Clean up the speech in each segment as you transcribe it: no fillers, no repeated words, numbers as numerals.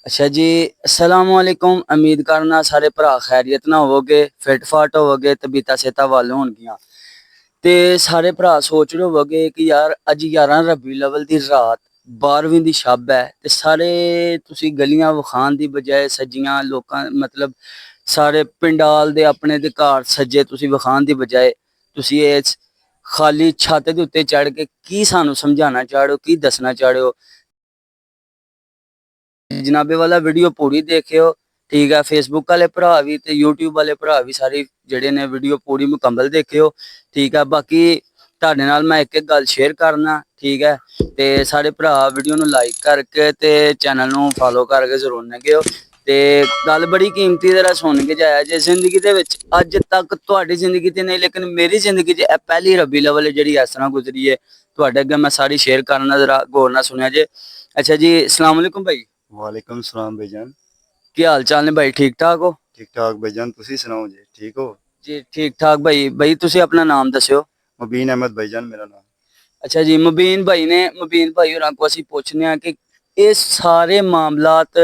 अच्छा जी, अस्सलाम वालेकुम। उम्मीद करना सारे भरा खैरियत ना होवोगे, फिट फाट होवोगे, तबीयतां सेहतां वल होणगियां। ते सारे भरा सोच रहे होवोगे कि यार अज 11 रबी अव्वल दी रात 12वीं दी शब है ते सारे तुसी गलियां विखाण दी बजाए सजियां लोकां मतलब सारे पिंडाल दे अपने दे घर सज्जे तुसी विखाण दी बजाए तुसी इस खाली छत दे उत्ते चढ़ के की सानू समझाना चाह रहे हो, की दसना चाह रहे हो। जनाबे वाला वीडियो पूरी देखियो, ठीक है। फेसबुक वाले भरा भी ते यूट्यूब वाले भरा भी सारी जेडे ने वीडियो पूरी मुकम्मल देखियो, ठीक है। बाकी तुहाडे नाल मैं एक गल शेयर करना, ठीक है। ते सारे भरा वीडियो नू लाइक करके ते चैनल नू फॉलो करके जरूर लग्गियो। ते गल बड़ी कीमती जरा सुन के जाया जे जिंदगी दे विच अज तक तुहाडी जिंदगी ते नहीं लेकिन मेरी जिंदगी च पहली रबी अव्वल जेहड़ी इस तरह गुजरी है तुहाडे अगे मैं सारी शेयर करना, जरा गौर नाल सुनिया जे। अच्छा जी, अस्सलाम वालेकुम भाई। वालेकुम सलाम भाईजान। की हाल चाल ने भाई, ठीक ठाक हो? ठीक ठाक भाईजान, तुसी सुनाओ जी, ठीक हो? जी ठीक ठाक भाई। भाई तुसी अपना नाम दस्यो। मुबीन अहमद भाईजान मेरा नाम। अच्छा जी, मुबीन भाई होरां को असीं पुछने आ कि ਇਹ ਸਾਰੇ ਮਾਮਲਾਤ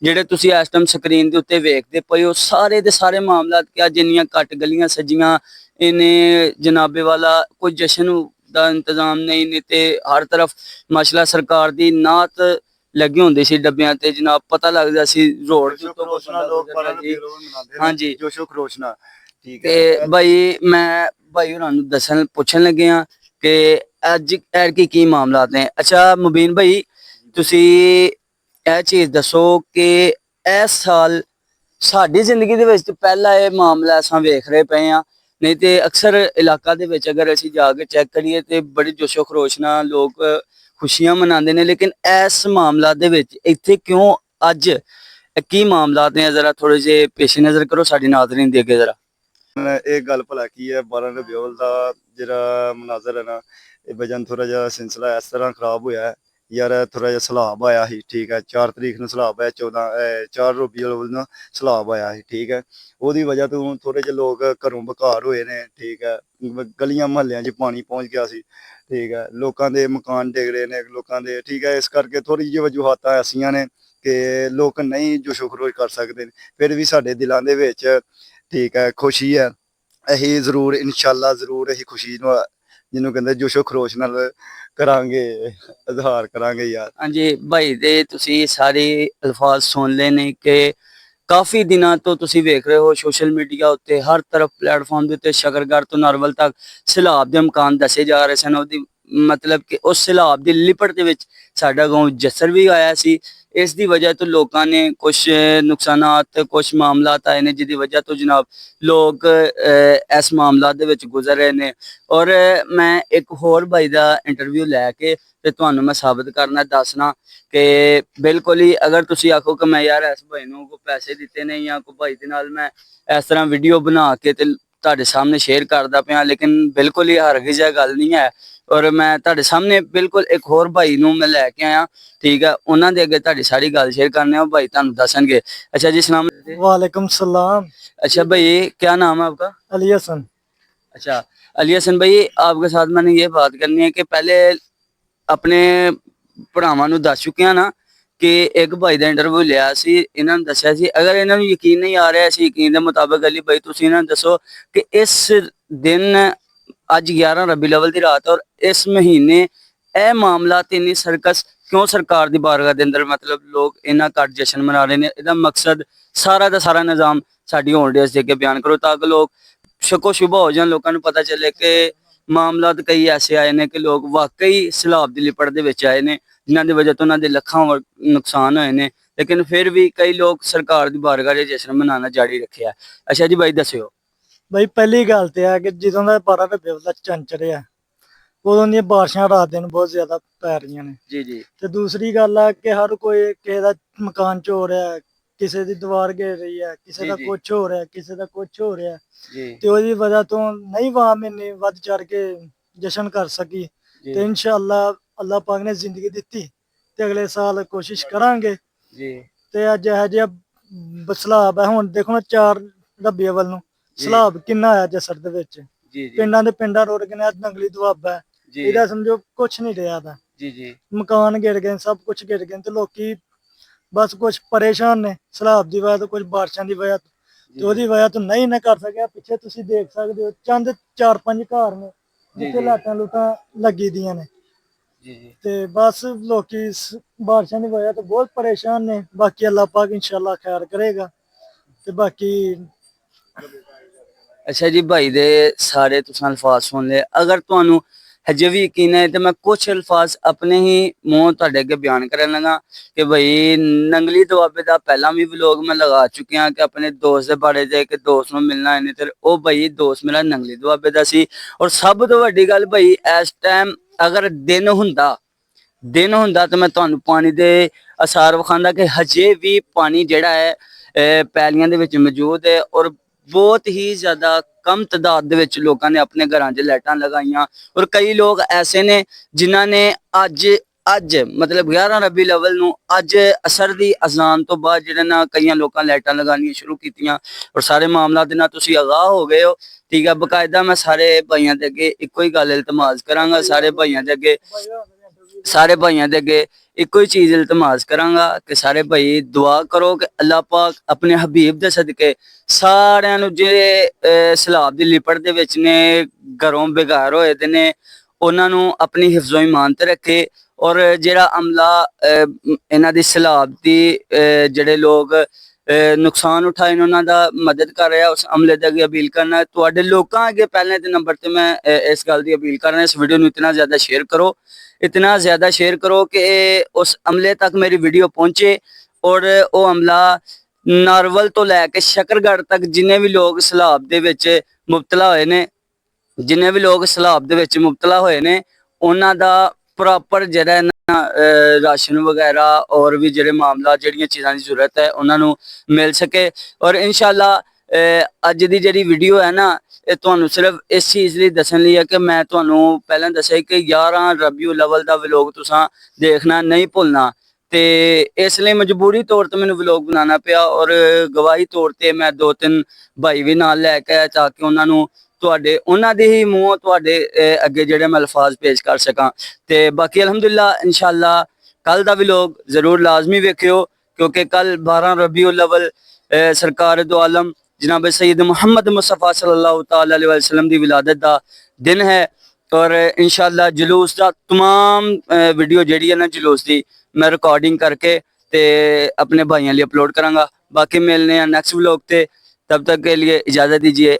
ਜਿਹੜੇ ਤੁਸੀਂ ਇਸ ਟਾਈਮ ਸਕਰੀਨ ਦੇ ਉੱਤੇ ਵੇਖਦੇ ਪਏ ਹੋ, ਸਾਰੇ ਦੇ ਸਾਰੇ ਮਾਮਲਾਤ ਕਿ ਅੱਜ ਇੰਨੀਆਂ ਘੱਟ ਗਲੀਆਂ ਸਜੀਆਂ ਇਹਨੇ ਜਨਾਬੇ ਵਾਲਾ ਕੋਈ ਜਸ਼ਨ ਦਾ ਇੰਤਜ਼ਾਮ ਨਹੀਂ ਨੇ ਤੇ ਹਰ ਤਰਫ ਮਾਸ਼ਾਅੱਲਾ ਸਰਕਾਰ ਦੀ ਨਾਤ ਲੱਗੇ ਹੁੰਦੇ ਸੀ ਡੱਬਿਆਂ ਤੇ ਜਨਾਬ, ਪਤਾ ਲੱਗਦਾ ਸੀ ਰੋਡ ਦੇ ਉੱਤੋਂ ਕੋਈ ਬੰਦਾ ਗੁਜ਼ਰਦਾ ਜੀ। ਹਾਂਜੀ जोशो खरोचना ठीक ਤੇ है। ਭਾਈ ਮੈਂ ਭਾਈ ਹੋਰਾਂ ਨੂੰ ਪੁੱਛਣ ਲੱਗੇ ਆ ਕਿ ਅੱਜ ਕੀ ਮਾਮਲਾਤ ਨੇ। ਅੱਛਾ ਮੁਬੀਨ ਭਾਈ, ਤੁਸੀਂ ਇਹ ਚੀਜ਼ ਦੱਸੋ ਕਿ ਇਸ ਸਾਲ ਸਾਡੀ ਜ਼ਿੰਦਗੀ ਦੇ ਵਿੱਚ ਪਹਿਲਾ ਇਹ ਮਾਮਲਾ ਅਸਾਂ ਵੇਖ ਰਹੇ ਪਏ ਆ, ਨਹੀਂ ਤੇ ਅਕਸਰ ਇਲਾਕਾ ਦੇ ਵਿੱਚ ਅਗਰ ਅਸੀਂ ਜਾ ਕੇ ਚੈੱਕ ਕਰੀਏ ਤੇ ਬੜੀ ਜੋਸ਼ੋ ਖਰੋਸ਼ ਨਾਲ ਲੋਕ ਖੁਸ਼ੀਆਂ ਮਨਾਉਂਦੇ ਨੇ, ਲੇਕਿਨ ਇਸ ਮਾਮਲਾ ਦੇ ਵਿੱਚ ਇੱਥੇ ਕਿਉਂ ਅੱਜ ਕੀ ਮਾਮਲਾਤ ਨੇ ਜ਼ਰਾ ਥੋੜੇ ਜਿਹੇ ਪੇਸ਼ ਨਜ਼ਰ ਕਰੋ ਸਾਡੀ ਨਾਜ਼ਰੀਨ ਦੇ ਅੱਗੇ ਜ਼ਰਾ। एक गल भला की है 12 रबी अव्वल दा जेह्ड़ा मनाजर है ना, ਇਹ ਵਜਨ ਥੋੜਾ ਜਿਹਾ ਸਿਲਸਿਲਾ ਇਸ ਤਰ੍ਹਾਂ ਖਰਾਬ ਹੋਇਆ ਯਾਰ। ਥੋੜਾ ਜਿਹਾ ਸਲਾਬ ਆਇਆ ਸੀ, ਠੀਕ ਹੈ। 4 ਤਰੀਕ ਨੂੰ ਸਲਾਬ ਆਇਆ, 4 ਰਬੀ ਅਵਲ ਨੂੰ ਸਲਾਬ ਆਇਆ ਸੀ, ਠੀਕ ਹੈ। ਉਹਦੀ ਵਜ੍ਹਾ ਤੋਂ ਥੋੜੇ ਜਿਹੇ ਲੋਕ ਘਰੋਂ ਬਕਾਰ ਹੋਏ ਨੇ, ਠੀਕ ਹੈ। ਗਲੀਆਂ ਮੁਹੱਲਿਆਂ 'ਚ ਪਾਣੀ ਪਹੁੰਚ ਗਿਆ ਸੀ, ਠੀਕ ਹੈ। ਲੋਕਾਂ ਦੇ ਮਕਾਨ ਡਿੱਗ ਰਹੇ ਨੇ ਲੋਕਾਂ ਦੇ, ਠੀਕ ਹੈ। ਇਸ ਕਰਕੇ ਥੋੜੀ ਜਿਹੀ ਵਜੂਹਾਤਾਂ ਐਸੀਆਂ ਨੇ ਕਿ ਲੋਕ ਨਹੀਂ ਜੋਸ਼ੋ ਖਰੋਸ਼ ਕਰ ਸਕਦੇ ਨੇ। ਫਿਰ ਵੀ ਸਾਡੇ ਦਿਲਾਂ ਦੇ ਵਿੱਚ ਠੀਕ ਹੈ ਖੁਸ਼ੀ ਹੈ। ਅਸੀਂ ਜ਼ਰੂਰ ਇਨਸ਼ਾਅੱਲਾ ਜ਼ਰੂਰ ਅਸੀਂ ਖੁਸ਼ੀ ਨੂੰ ਜਿਹਨੂੰ ਕਹਿੰਦੇ ਜੋਸ਼ੋ ਖਰੋਸ਼ ਨਾਲ ਕਰਾਂਗੇ, ਇਜ਼ਹਾਰ ਕਰਾਂਗੇ ਯਾਰ। ਹਾਂਜੀ ਭਾਈ ਦੇ ਤੁਸੀਂ ਸਾਰੇ ਅਲਫਾਜ਼ ਸੁਣ ਲਏ ਨੇ ਕਿ ਕਾਫੀ ਦਿਨਾਂ ਤੋਂ ਤੁਸੀਂ ਵੇਖ ਰਹੇ ਹੋ ਸੋਸ਼ਲ ਮੀਡੀਆ ਉੱਤੇ ਹਰ ਤਰਫ ਪਲੇਟਫਾਰਮ ਦੇ ਉੱਤੇ ਸ਼ਕਰਗੜ੍ਹ ਤੋਂ ਨਾਰਵਲ ਤੱਕ ਸੈਲਾਬ ਦੇ ਮਕਾਨ ਦੱਸੇ ਜਾ ਰਹੇ ਸਨ। ਉਹਦੀ ਮਤਲਬ ਕਿ ਉਸ ਸੈਲਾਬ ਦੀ ਲਿਪਟ ਦੇ ਵਿੱਚ ਸਾਡਾ ਗਾਉਂ ਜਸਰ ਵੀ ਆਇਆ ਸੀ। ਇਸ ਦੀ ਵਜ੍ਹਾ ਤੋਂ ਲੋਕਾਂ ਨੇ ਕੁਝ ਨੁਕਸਾਨਾਤ ਕੁਝ ਮਾਮਲਾਤ ਆਏ ਨੇ ਜਿਹਦੀ ਵਜ੍ਹਾ ਤੋਂ ਜਨਾਬ ਲੋਕ ਇਸ ਮਾਮਲਾਤ ਦੇ ਵਿੱਚ ਗੁਜ਼ਰ ਰਹੇ ਨੇ। ਔਰ ਮੈਂ ਇੱਕ ਹੋਰ ਭਾਈ ਦਾ ਇੰਟਰਵਿਊ ਲੈ ਕੇ ਤੇ ਤੁਹਾਨੂੰ ਮੈਂ ਸਾਬਤ ਕਰਨਾ ਦੱਸਣਾ ਕਿ ਬਿਲਕੁਲ ਹੀ ਅਗਰ ਤੁਸੀਂ ਆਖੋ ਕਿ ਮੈਂ ਯਾਰ ਇਸ ਭਾਈ ਨੂੰ ਕੋਈ ਪੈਸੇ ਦਿੱਤੇ ਨੇ ਜਾਂ ਕੋਈ ਭਾਈ ਦੇ ਨਾਲ ਮੈਂ ਇਸ ਤਰ੍ਹਾਂ ਵੀਡੀਓ ਬਣਾ ਕੇ ਤੇ ਤੁਹਾਡੇ ਸਾਹਮਣੇ ਸ਼ੇਅਰ ਕਰਦਾ ਪਿਆ, ਲੇਕਿਨ ਬਿਲਕੁਲ ਹੀ ਹਰਗਿਜ਼ ਇਹ ਗੱਲ ਨਹੀਂ ਹੈ। ਔਰ ਮੈਂ ਤੁਹਾਡੇ ਸਾਹਮਣੇ ਬਿਲਕੁਲ ਇੱਕ ਹੋਰ ਭਾਈ ਨੂੰ ਮੈਂ ਲੈ ਕੇ ਆਇਆ, ਠੀਕ ਹੈ। ਉਹਨਾਂ ਦੇ ਅੱਗੇ ਤੁਹਾਡੀ ਸਾਰੀ ਗੱਲ शेयर करने हो, भाई ਤੁਹਾਨੂੰ ਦੱਸਣਗੇ। अच्छा जी सलाम वालेकुम सलाम। अच्छा भाई, क्या नाम है आपका? अली हसन। अच्छा अली हसन भाई, आपके साथ मैंने ये बात करनी है कि पहले अपने ਭਰਾਵਾਂ ਨੂੰ ਦੱਸ ਚੁੱਕਿਆ ਨਾ ਕਿ ਇੱਕ ਭਾਈ ਦਾ ਇੰਟਰਵਿਊ ਲਿਆ ਸੀ, ਇਹਨਾਂ ਨੂੰ ਦੱਸਿਆ ਸੀ ਅਗਰ ਇਹਨਾਂ ਨੂੰ ਯਕੀਨ ਨਹੀਂ ਆ ਰਿਹਾ ਸੀ ਯਕੀਨ ਦੇ ਮੁਤਾਬਕ ਅਲੀ ਭਾਈ ਤੁਸੀਂ ਇਹਨਾਂ ਨੂੰ ਦੱਸੋ ਕਿ ਇਸ ਦਿਨ ਅੱਜ 11 ਰਬੀ ਅਵਲ ਦੀ ਰਾਤ ਔਰ ਇਸ ਮਹੀਨੇ ਇਹ ਮਾਮਲਾ ਤੇ ਇੰਨੀ ਸਰਕਸ ਕਿਉਂ ਸਰਕਾਰ ਦੀ ਬਾਰਗਾਹ ਦੇ ਅੰਦਰ ਮਤਲਬ ਲੋਕ ਇਹਨਾਂ ਘੱਟ ਜਸ਼ਨ ਮਨਾ ਰਹੇ ਨੇ। ਇਹਦਾ ਮਕਸਦ ਸਾਰਾ ਦਾ ਸਾਰਾ ਨਿਜ਼ਾਮ ਸਾਡੀ ਹੋਣ ਦੇ ਅੱਗੇ ਬਿਆਨ ਕਰੋ ਤਾਂ ਕਿ ਲੋਕ ਸ਼ੱਕੋ ਸ਼ੁਬਾ ਹੋ ਜਾਣ, ਲੋਕਾਂ ਨੂੰ ਪਤਾ ਚੱਲੇ ਕਿ ਮਾਮਲਾਤ ਕਈ ਐਸੇ ਆਏ ਨੇ ਕਿ ਲੋਕ ਵਾਕਈ ਸੈਲਾਬ ਦੀ ਲਿਪਟ ਦੇ ਵਿੱਚ ਆਏ ਨੇ ਜਿਨ੍ਹਾਂ ਦੀ ਵਜ੍ਹਾ ਤੋਂ ਉਹਨਾਂ ਦੇ ਲੱਖਾਂ ਨੁਕਸਾਨ ਹੋਏ ਨੇ, ਲੇਕਿਨ ਫਿਰ ਵੀ ਕਈ ਲੋਕ ਸਰਕਾਰ ਦੀ ਬਾਰਗਾਹ 'ਚ ਜਸ਼ਨ ਮਨਾਉਣਾ ਜਾਰੀ ਰੱਖਿਆ। ਅੱਛਾ ਜੀ ਭਾਈ ਦੱਸਿਓ। ਬਈ ਪਹਿਲੀ ਗੱਲ ਤੇ ਆ ਕਿ ਜਦੋਂ ਦਾ 12 ਰਬੀ ਅਵਲ ਦਾ ਚੰਨ ਚੜਿਆ ਉਦੋਂ ਦੀਆਂ ਬਾਰਿਸ਼ਾਂ ਰਾਤ ਦਿਨ ਬਹੁਤ ਜ਼ਿਆਦਾ ਪੈ ਰਹੀਆਂ ਨੇ। ਜੀ ਜੀ। ਤੇ ਦੂਸਰੀ ਗੱਲ ਆ ਕਿ ਹਰ ਕੋਈ ਕਿਸੇ ਦਾ ਮਕਾਨ ਚ ਹੋ ਰਿਹਾ, ਕਿਸੇ ਦੀ ਦੀਵਾਰ ਘੇਰ ਰਹੀ ਹੈ, ਕਿਸੇ ਦਾ ਕੁਛ ਹੋ ਰਿਹਾ, ਕਿਸੇ ਦਾ ਕੁਛ ਹੋ ਰਿਹਾ ਤੇ ਉਹਦੀ ਵਜ੍ਹਾ ਤੋਂ ਨਹੀਂ ਵਾਮ ਇੰਨੀ ਵੱਧ ਚੜ ਕੇ ਜਸ਼ਨ ਕਰ ਸਕੀ। ਤੇ ਇਨਸ਼ਾਅੱਲਾ ਅੱਲਾਹ ਪਾਕ ਨੇ ਜ਼ਿੰਦਗੀ ਦਿੱਤੀ ਤੇ ਅਗਲੇ ਸਾਲ ਕੋਸ਼ਿਸ਼ ਕਰਾਂਗੇ ਜੀ। ਤੇ ਅੱਜ ਇਹ ਜਿਹਾ ਸਲਾਬ ਹੈ, ਹੁਣ ਦੇਖੋ ਨਾ 4 ਰਬੀ ਅਵਲ ਨੂੰ ਸਲਾਬ ਕਿੰਨਾ ਆਇਆ ਜਸਰ ਦੇ ਵਿੱਚ, ਪਿੰਡਾਂ ਦੇ ਪਿੰਡਾਂ ਰੋੜ ਕੇ ਨੇ ਨੰਗਲੀ ਦੁਆਬਾ ਹੈ, ਇਹਦਾ ਸਮਝੋ ਕੁਛ ਨਹੀਂ ਰਿਹਾ ਦਾ। ਮਕਾਨ ਗਿਰ ਗਏ, ਸਭ ਕੁਛ ਗਿਰ ਗਏ ਤੇ ਲੋਕੀ ਬਸ ਕੁਝ ਪਰੇਸ਼ਾਨ ਨੇ ਸਲਾਬ ਦੀ ਵਜ੍ਹਾ ਤੋਂ, ਕੁਝ ਬਾਰਿਸ਼ਾਂ ਦੀ ਵਜ੍ਹਾ ਤੋਂ, ਤੇ ਉਹਦੀ ਵਜ੍ਹਾ ਤੋਂ ਨਹੀਂ ਨਾ ਕਰ ਸਕਿਆ। ਪਿੱਛੇ ਤੁਸੀਂ ਦੇਖ ਸਕਦੇ ਹੋ ਚੰਦ 4-5 ਘਰ ਨੇ ਜਿੱਥੇ ਲਾਟਾਂ ਲੂਟਾਂ ਲੱਗੀ ਦੀਆਂ ਨੇ ਤੇ ਬਸ ਲੋਕੀ ਬਾਰਿਸ਼ਾਂ ਦੀ ਵਜ੍ਹਾ ਤੋਂ ਬਹੁਤ ਪਰੇਸ਼ਾਨ ਨੇ। ਬਾਕੀ ਅੱਲਾਹ ਪਾਕ ਇਨਸ਼ਾਅੱਲਾ ਖੈਰ ਕਰੇਗਾ ਤੇ ਬਾਕੀ ਅੱਛਾ ਜੀ, ਭਾਈ ਦੇ ਸਾਰੇ ਤੁਸੀਂ ਅਲਫਾਜ਼ ਸੁਣ ਲਏ। ਅਗਰ ਤੁਹਾਨੂੰ ਹਜੇ ਵੀ ਯਕੀਨ ਹੈ ਤੇ ਮੈਂ ਕੁਝ ਅਲਫਾਜ਼ ਆਪਣੇ ਹੀ ਮੂੰਹ ਤੁਹਾਡੇ ਅੱਗੇ ਬਿਆਨ ਕਰਨ ਲੱਗਾ ਕਿ ਭਾਈ ਨੰਗਲੀ ਦੁਆਬੇ ਦਾ ਪਹਿਲਾਂ ਵੀ ਵਲੋਗ ਮੈਂ ਲਗਾ ਚੁੱਕਿਆ ਕਿ ਆਪਣੇ ਦੋਸਤ ਦੇ ਬਾਰੇ ਜੇ ਕਿ ਦੋਸਤ ਨੂੰ ਮਿਲਣਾ ਇਹਨੇ ਤੇ ਉਹ ਭਾਈ ਦੋਸਤ ਮੇਰਾ ਨੰਗਲੀ ਦੁਆਬੇ ਦਾ ਸੀ। ਔਰ ਸਭ ਤੋਂ ਵੱਡੀ ਗੱਲ ਭਾਈ, ਇਸ ਟਾਈਮ ਅਗਰ ਦਿਨ ਹੁੰਦਾ ਤਾਂ ਮੈਂ ਤੁਹਾਨੂੰ ਪਾਣੀ ਦੇ ਅਸਾਰ ਵਿਖਾਉਂਦਾ ਕਿ ਹਜੇ ਵੀ ਪਾਣੀ ਜਿਹੜਾ ਹੈ ਪੈਲੀਆਂ ਦੇ ਵਿੱਚ ਮੌਜੂਦ ਹੈ। ਔਰ ਬਹੁਤ ਹੀ ਜ਼ਿਆਦਾ ਕਮ ਤਾਦਾਦ ਦੇ ਵਿੱਚ ਲੋਕਾਂ ਨੇ ਆਪਣੇ ਘਰਾਂ 'ਚ ਲਾਈਟਾਂ ਲਗਾਈਆਂ। ਔਰ ਕਈ ਲੋਕ ਐਸੇ ਨੇ ਜਿਨ੍ਹਾਂ ਨੇ ਅੱਜ ਮਤਲਬ 11 ਰਬੀ ਅਵਲ ਨੂੰ ਅੱਜ ਅਸਰ ਦੀ ਅਜ਼ਾਨ ਤੋਂ ਬਾਅਦ ਜਿਹੜੇ ਨਾ ਕਈਆਂ ਲੋਕਾਂ ਲਾਈਟਾਂ ਲਗਾਉਣੀਆਂ ਸ਼ੁਰੂ ਕੀਤੀਆਂ। ਔਰ ਸਾਰੇ ਮਾਮਲਾ ਦੇ ਨਾਲ ਤੁਸੀਂ ਆਗਾਹ ਹੋ ਗਏ ਹੋ, ਠੀਕ ਹੈ। ਬਕਾਇਦਾ ਮੈਂ ਸਾਰੇ ਭਾਈਆਂ ਦੇ ਅੱਗੇ ਇੱਕੋ ਹੀ ਗੱਲ ਇਲਤਮਾਸ ਕਰਾਂਗਾ, ਸਾਰੇ ਭਾਈਆਂ ਦੇ ਅੱਗੇ ਇੱਕੋ ਹੀ ਚੀਜ਼ ਇਲਤਮਾਸ ਕਰਾਂਗਾ ਕਿ ਸਾਰੇ ਭਾਈ ਦੁਆ ਕਰੋ ਕਿ ਅੱਲਾਹ ਪਾਕ ਆਪਣੇ ਹਬੀਬ ਦੇ ਸਦਕੇ ਸਾਰਿਆਂ ਨੂੰ ਜਿਹੜੇ ਸਲਾਬ ਦੀ ਲਿਪਟ ਦੇ ਵਿੱਚ ਨੇ, ਘਰੋਂ ਬੇਘਰ ਹੋਏ ਦੇ ਨੇ, ਉਹਨਾਂ ਨੂੰ ਆਪਣੀ ਹਿਫਜ਼ੋ ਈਮਾਨ ਤੇ ਰੱਖੇ। ਔਰ ਜਿਹੜਾ ਅਮਲਾ ਇਹਨਾਂ ਦੀ ਸਲਾਬ ਦੀ ਜਿਹੜੇ ਲੋਕ ਨੁਕਸਾਨ ਉਠਾਏ ਨੇ ਉਹਨਾਂ ਦਾ ਮਦਦ ਕਰ ਰਿਹਾ, ਉਸ ਅਮਲੇ ਦੇ ਅੱਗੇ ਅਪੀਲ ਕਰਨਾ ਤੁਹਾਡੇ ਲੋਕਾਂ ਅੱਗੇ ਪਹਿਲੇ ਦੇ ਨੰਬਰ ਤੇ ਮੈਂ ਇਸ ਗੱਲ ਦੀ ਅਪੀਲ ਕਰ ਰਿਹਾ, ਇਸ ਵੀਡੀਓ ਨੂੰ ਇਤਨਾ ਜ਼ਿਆਦਾ ਸ਼ੇਅਰ ਕਰੋ ਕਿ ਉਸ ਅਮਲੇ ਤੱਕ ਮੇਰੀ ਵੀਡੀਓ ਪਹੁੰਚੇ। ਔਰ ਉਹ ਅਮਲਾ ਨਾਰਵਲ ਤੋਂ ਲੈ ਕੇ ਸ਼ਕਰਗੜ੍ਹ ਤੱਕ ਜਿੰਨੇ ਵੀ ਲੋਕ ਸਲਾਬ ਦੇ ਵਿੱਚ ਮੁਬਤਲਾ ਹੋਏ ਨੇ ਉਹਨਾਂ ਦਾ ਪ੍ਰੋਪਰ ਜਿਹੜਾ ਰਾਸ਼ਨ ਵਗੈਰਾ ਔਰ ਵੀ ਜਿਹੜੇ ਮਾਮਲਾ ਜਿਹੜੀਆਂ ਚੀਜ਼ਾਂ ਦੀ ਜ਼ਰੂਰਤ ਹੈ ਉਹਨਾਂ ਨੂੰ ਮਿਲ ਸਕੇ। ਔਰ ਇਨਸ਼ਾਅੱਲਾ ਅੱਜ ਦੀ ਜਿਹੜੀ ਵੀਡੀਓ ਹੈ ਨਾ, ਇਹ ਤੁਹਾਨੂੰ ਸਿਰਫ ਇਸ ਚੀਜ਼ ਲਈ ਦੱਸਣ ਲਈ ਹੈ ਕਿ ਮੈਂ ਤੁਹਾਨੂੰ ਪਹਿਲਾਂ ਦੱਸਿਆ ਕਿ 11 ਰਬੀਉਲ ਅਵਲ ਦਾ ਵਲੋਗ ਤੁਸੀਂ ਦੇਖਣਾ ਨਹੀਂ ਭੁੱਲਣਾ, ਤੇ ਇਸ ਲਈ ਮਜਬੂਰੀ ਤੌਰ ਤੇ ਮੈਨੂੰ ਵਲੋਗ ਬਣਾਉਣਾ ਪਿਆ। ਔਰ ਗਵਾਹੀ ਤੌਰ ਤੇ ਮੈਂ 2-3 ਭਾਈ ਵੀ ਨਾਲ ਲੈ ਕੇ ਆਇਆ ਤਾਂ ਕਿ ਉਹਨਾਂ ਦੇ ਹੀ ਮੂੰਹੋਂ ਤੁਹਾਡੇ ਅੱਗੇ ਜਿਹੜੇ ਮੈਂ ਅਲਫਾਜ਼ ਪੇਸ਼ ਕਰ ਸਕਾਂ। ਤੇ ਬਾਕੀ ਅਲਹਮਦੁਲਿਲਾ ਇਨਸ਼ਾਅੱਲਾ ਕੱਲ ਦਾ ਵਲੋਗ ਜ਼ਰੂਰ ਲਾਜ਼ਮੀ ਵੇਖਿਓ ਕਿਉਂਕਿ ਕੱਲ 12 ਰਬੀਉਲ ਅਵਲ ਸਰਕਾਰ ਦੋ ਆਲਮ जनाब सैयद मुहम्मद मुस्तफ़ा सल्लल्लाहु ताला अलैहि वसल्लम की विलादत का दिन है। और इंशाअल्लाह जुलूस का तमाम वीडियो जी है ना जुलूस की मैं रिकॉर्डिंग करके ते अपने भाइयों लिए अपलोड करांगा। बाकी मिलने हैं नेक्स्ट व्लॉग ते, तब तक के लिए इजाज़त दीजिए।